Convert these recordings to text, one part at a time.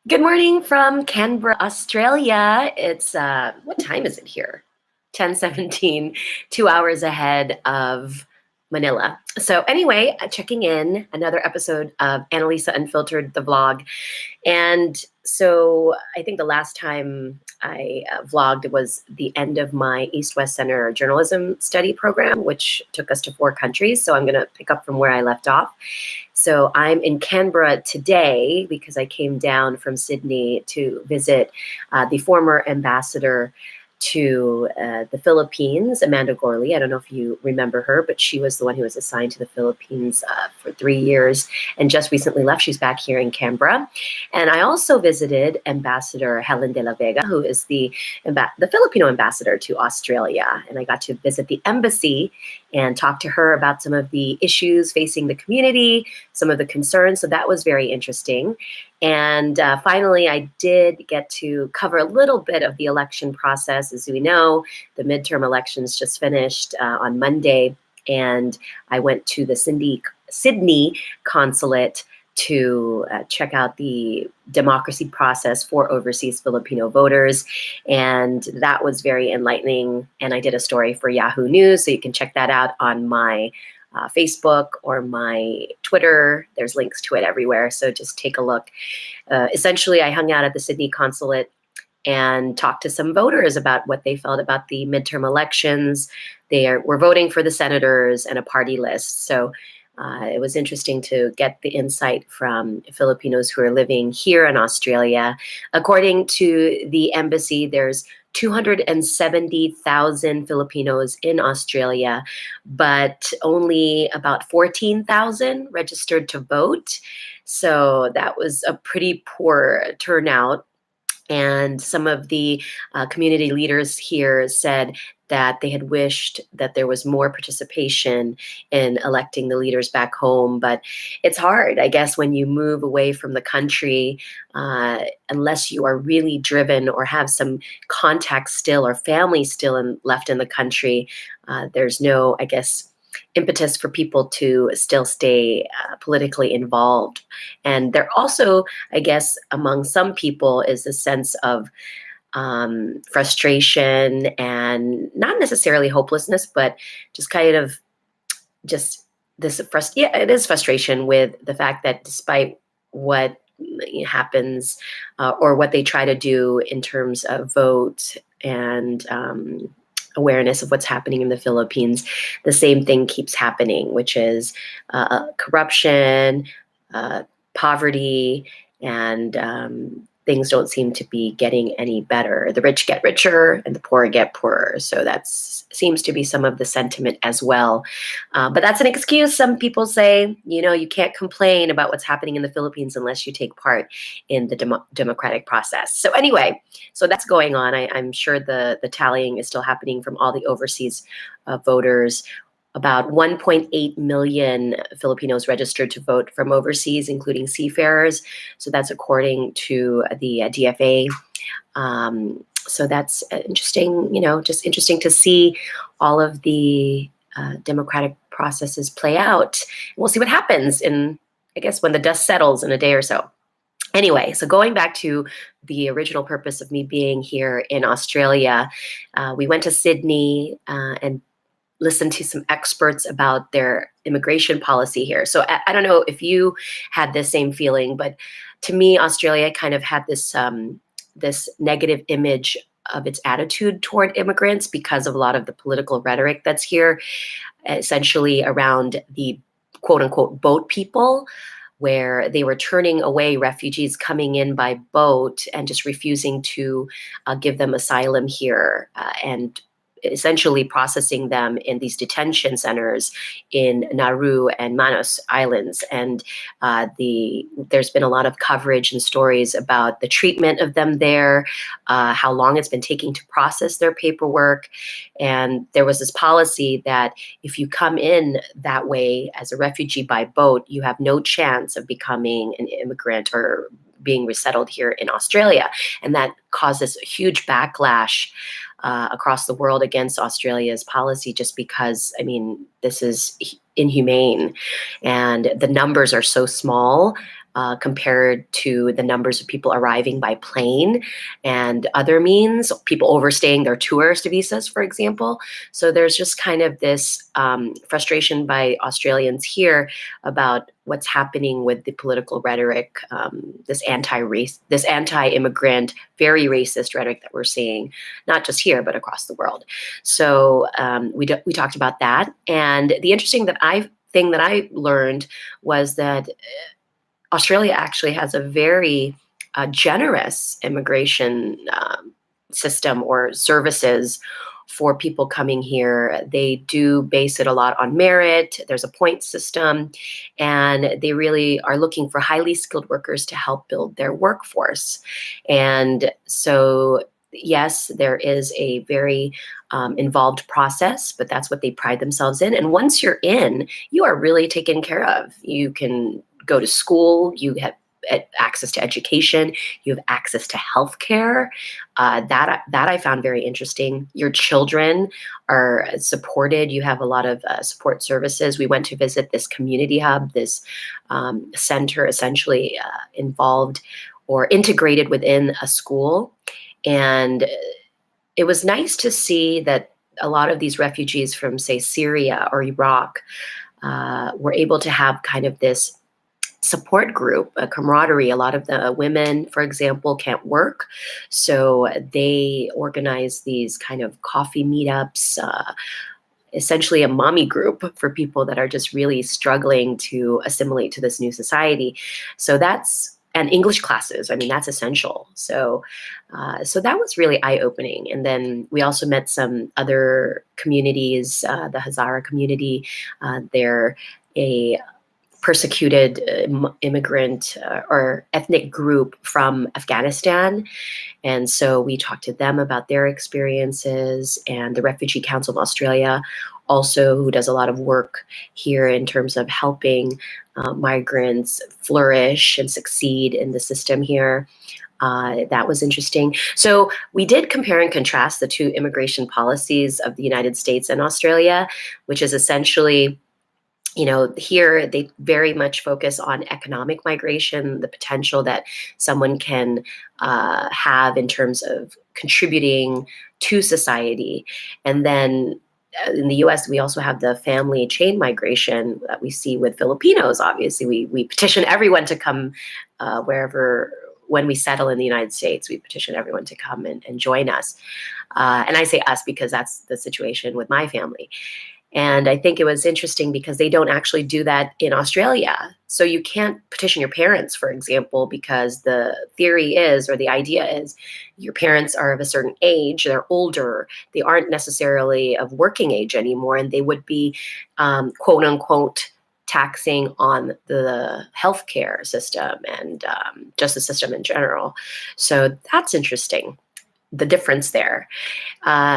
Good morning from Canberra, Australia. It's what time is it here? 10:17, 2 hours ahead of Manila. So anyway, checking in another episode of Annalisa Unfiltered, the vlog. And so I think the last time I vlogged was the end of my East-West Center journalism study program, which took us to 4 countries. So I'm going to pick up from where I left off. So I'm in Canberra today because I came down from Sydney to visit the former ambassador to the Philippines, Amanda Gorley. I don't know if you remember her, but she was the one who was assigned to the Philippines for 3 years and just recently left. She's back here in Canberra. And I also visited Ambassador Helen de la Vega, who is the Filipino ambassador to Australia. And I got to visit the embassy and talk to her about some of the issues facing the community, some of the concerns. So that was very interesting. And finally, I did get to cover a little bit of the election process. As we know, the midterm elections just finished on Monday, and I went to the Sydney consulate to check out the democracy process for overseas Filipino voters. And that was very enlightening. And I did a story for Yahoo News, so you can check that out on my Facebook or my Twitter. There's links to it everywhere, so just take a look. Essentially, I hung out at the Sydney consulate and talked to some voters about what they felt about the midterm elections. Were voting for the senators and a party list. So it was interesting to get the insight from Filipinos who are living here in Australia. According to the embassy, there's 270,000 Filipinos in Australia, but only about 14,000 registered to vote. So that was a pretty poor turnout. And some of the community leaders here said that they had wished that there was more participation in electing the leaders back home. But it's hard, I guess, when you move away from the country, unless you are really driven or have some contact still or family still left in the country. There's no, I guess, impetus for people to still stay politically involved. And there also, I guess, among some people is a sense of frustration and not necessarily hopelessness, but just kind of just this it is frustration with the fact that despite what happens or what they try to do in terms of vote and awareness of what's happening in the Philippines, the same thing keeps happening, which is corruption, poverty, and things don't seem to be getting any better. The rich get richer and the poor get poorer. So that seems to be some of the sentiment as well. But that's an excuse. Some people say, you can't complain about what's happening in the Philippines unless you take part in the democratic process. So anyway, so that's going on. I'm sure the tallying is still happening from all the overseas voters. About 1.8 million Filipinos registered to vote from overseas, including seafarers. So that's according to the DFA. So that's interesting, just interesting to see all of the democratic processes play out. We'll see what happens when the dust settles in a day or so. Anyway, so going back to the original purpose of me being here in Australia, we went to Sydney and listen to some experts about their immigration policy here. So I don't know if you had the same feeling, but to me, Australia kind of had this this negative image of its attitude toward immigrants because of a lot of the political rhetoric that's here, essentially around the quote unquote boat people, where they were turning away refugees coming in by boat and just refusing to give them asylum here and essentially processing them in these detention centers in Nauru and Manus Islands. And there's been a lot of coverage and stories about the treatment of them there, how long it's been taking to process their paperwork. And there was this policy that if you come in that way as a refugee by boat, you have no chance of becoming an immigrant or being resettled here in Australia. And that causes a huge backlash across the world against Australia's policy, just because, this is inhumane and the numbers are so small. compared to the numbers of people arriving by plane and other means, people overstaying their tourist visas, for example. So there's just kind of this frustration by Australians here about what's happening with the political rhetoric, this anti-immigrant, very racist rhetoric that we're seeing, not just here, but across the world. So we talked about that. And the interesting thing that I learned was that Australia actually has a very generous immigration system or services for people coming here. They do base it a lot on merit. There's a point system, and they really are looking for highly skilled workers to help build their workforce. And so, yes, there is a very involved process, but that's what they pride themselves in. And once you're in, you are really taken care of. You can go to school, you have access to education, you have access to healthcare. That I found very interesting. Your children are supported. You have a lot of support services. We went to visit this community hub, this center essentially involved or integrated within a school. And it was nice to see that a lot of these refugees from, say, Syria or Iraq were able to have kind of this support group, a camaraderie. A lot of the women, for example, can't work. So they organize these kind of coffee meetups, essentially a mommy group for people that are just really struggling to assimilate to this new society. So and English classes. I mean, that's essential. So that was really eye-opening. And then we also met some other communities, the Hazara community. They're a persecuted immigrant or ethnic group from Afghanistan. And so we talked to them about their experiences, and the Refugee Council of Australia also, who does a lot of work here in terms of helping migrants flourish and succeed in the system here. That was interesting. So we did compare and contrast the two immigration policies of the United States and Australia, which is essentially, here they very much focus on economic migration, the potential that someone can have in terms of contributing to society. And then in the US, we also have the family chain migration that we see with Filipinos. Obviously, we petition everyone to come when we settle in the United States, we petition everyone to come and join us. And I say us because that's the situation with my family. And I think it was interesting because they don't actually do that in Australia. So you can't petition your parents, for example, because the theory is, or the idea is, your parents are of a certain age, they're older, they aren't necessarily of working age anymore, and they would be, quote unquote, taxing on the healthcare system and justice system in general. So that's interesting, the difference there.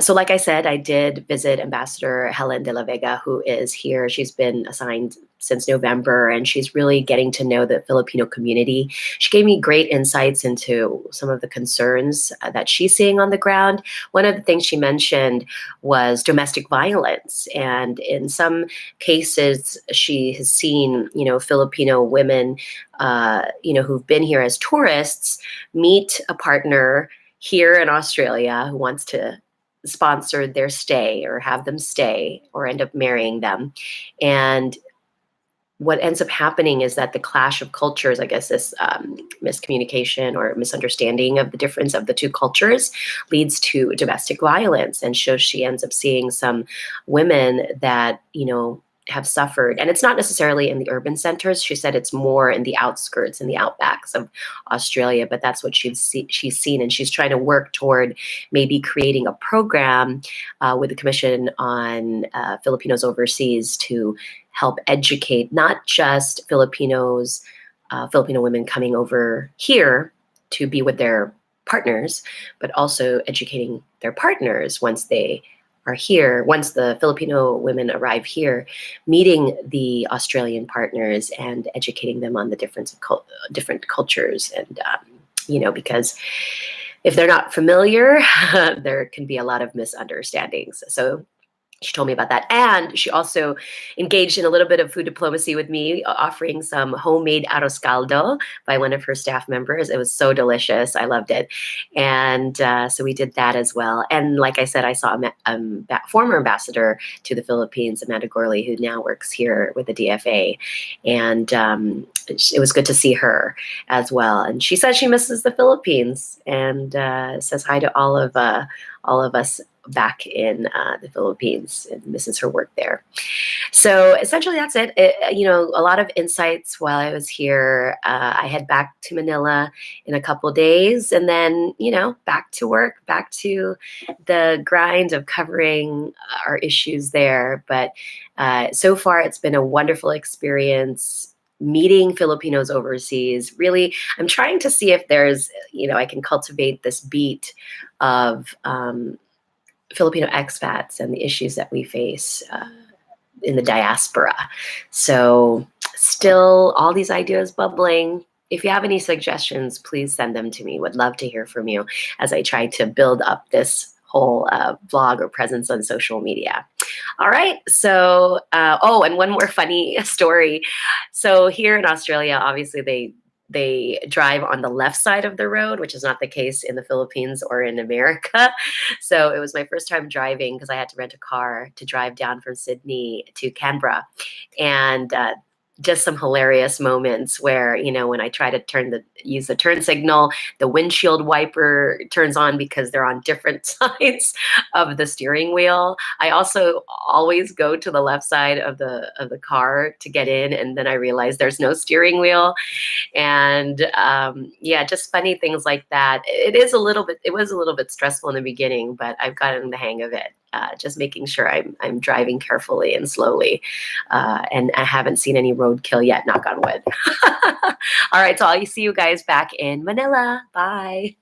So like I said, I did visit Ambassador Helen de la Vega, who is here. She's been assigned since November, and she's really getting to know the Filipino community. She gave me great insights into some of the concerns that she's seeing on the ground. One of the things she mentioned was domestic violence. And in some cases, she has seen, Filipino women, who've been here as tourists, meet a partner here in Australia who wants to sponsor their stay or have them stay or end up marrying them. And what ends up happening is that the clash of cultures, I guess this miscommunication or misunderstanding of the difference of the two cultures, leads to domestic violence. And so she ends up seeing some women that, have suffered. And it's not necessarily in the urban centers. She said it's more in the outskirts, in the outbacks of Australia, but that's what she's seen. And she's trying to work toward maybe creating a program with the Commission on Filipinos Overseas to help educate not just Filipino women coming over here to be with their partners, but also educating their partners once they are here, once the Filipino women arrive here, meeting the Australian partners and educating them on the different cultures. And, because if they're not familiar, there can be a lot of misunderstandings. So she told me about that. And she also engaged in a little bit of food diplomacy with me, offering some homemade arroz caldo by one of her staff members. It was so delicious. I loved it. And so we did that as well. And like I said, I saw a former ambassador to the Philippines, Amanda Gorley, who now works here with the DFA. And it was good to see her as well. And she says she misses the Philippines and says hi to all of us back in the Philippines and misses her work there. So essentially that's it. A lot of insights while I was here. I head back to Manila in a couple days and then, back to work, back to the grind of covering our issues there. But so far it's been a wonderful experience meeting Filipinos overseas. Really, I'm trying to see if there's, I can cultivate this beat of Filipino expats and the issues that we face in the diaspora. So still all these ideas bubbling. If you have any suggestions, please send them to me. Would love to hear from you as I try to build up this whole blog or presence on social media. All right. So, and one more funny story. So here in Australia, obviously they drive on the left side of the road, which is not the case in the Philippines or in America. So it was my first time driving because I had to rent a car to drive down from Sydney to Canberra. And just some hilarious moments where, when I try to use the turn signal, the windshield wiper turns on because they're on different sides of the steering wheel. I also always go to the left side of the car to get in, and then I realize there's no steering wheel. And just funny things like that. It was a little bit stressful in the beginning, but I've gotten the hang of it. Just making sure I'm driving carefully and slowly. And I haven't seen any roadkill yet, knock on wood. All right, so I'll see you guys back in Manila. Bye.